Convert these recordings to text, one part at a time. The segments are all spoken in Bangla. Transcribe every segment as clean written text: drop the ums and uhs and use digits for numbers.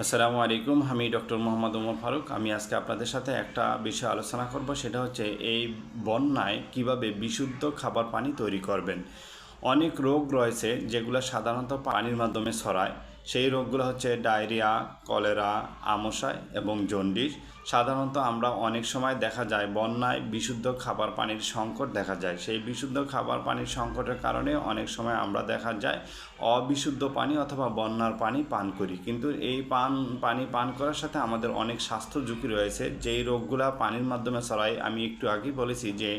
আসসালামু আলাইকুম। আমি ডক্টর মোহাম্মদ ওমর ফারুক। আমি আজকে আপনাদের সাথে একটা বিষয় আলোচনা করব, সেটা হচ্ছে এই বন্যায় কিভাবে বিশুদ্ধ খাবার পানি তৈরি করবেন। অনেক রোগ রয়েছে যেগুলো সাধারণত পানির মাধ্যমে ছড়ায়। সেই রোগগুলো হচ্ছে ডায়রিয়া, কলেরা, আমাশয় এবং জন্ডিস। সাধারণত আমরা অনেক সময় দেখা যায় বন্যায় বিশুদ্ধ খাবার পানির সংকট দেখা যায়। সেই বিশুদ্ধ খাবার পানির সংকটের কারণে অনেক সময় আমরা দেখা যায় অবিশুদ্ধ পানি অথবা বন্যার পানি পান করি। কিন্তু এই পানি পান করার সাথে আমাদের অনেক স্বাস্থ্য ঝুঁকি রয়েছে, যেই রোগগুলা পানির মাধ্যমে ছড়ায়। আমি একটু আগেই বলেছি যে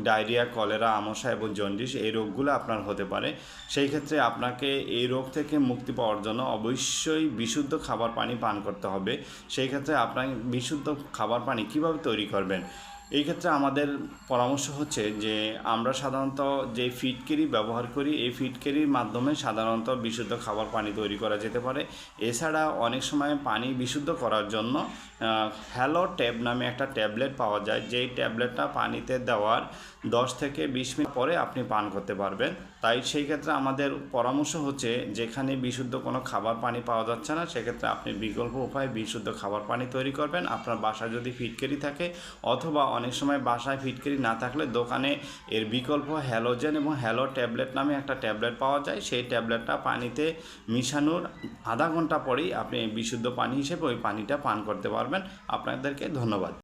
ডায়রিয়া, কলেরা, আমাশয় এবং জন্ডিস এই রোগগুলো আপনার হতে পারে। সেই ক্ষেত্রে আপনাকে এই রোগ থেকে মুক্তি পাওয়ার জন্য অবশ্যই বিশুদ্ধ খাবার পানি পান করতে হবে। সেই ক্ষেত্রে আপনার বিশুদ্ধ খাবার পানি কিভাবে তৈরি করবেন, এই ক্ষেত্রে আমাদের পরামর্শ হচ্ছে যে আমরা সাধারণত যে ফিটকিরি ব্যবহার করি, এই ফিটকিরির মাধ্যমে সাধারণত বিশুদ্ধ খাবার পানি তৈরি করা যেতে পারে। এছাড়া অনেক সময় পানি বিশুদ্ধ করার জন্য হ্যালো ট্যাব নামে একটা ট্যাবলেট পাওয়া যায়, যেই ট্যাবলেটটা পানিতে দেওয়ার 10 থেকে 20 মিনিট পরে আপনি পান করতে পারবেন। তাই সেই ক্ষেত্রে আমাদের পরামর্শ হচ্ছে, যেখানে বিশুদ্ধ কোনো খাবার পানি পাওয়া যাচ্ছে না, সেক্ষেত্রে আপনি বিকল্প উপায়ে বিশুদ্ধ খাবার পানি তৈরি করবেন। আপনার বাসায় যদি ফিটকিরি থাকে, অথবা অনেক সময় বাসায় ফিটকিরি না থাকলে দোকানে এর বিকল্প হ্যালোজেন এবং হ্যালো ট্যাবলেট নামে একটা ট্যাবলেট পাওয়া যায়। সেই ট্যাবলেটটা পানিতে মিশানোর আধা ঘন্টা পরেই আপনি বিশুদ্ধ পানি হিসেবে ওই পানিটা পান করতে পারবেন। আপনাদেরকে ধন্যবাদ।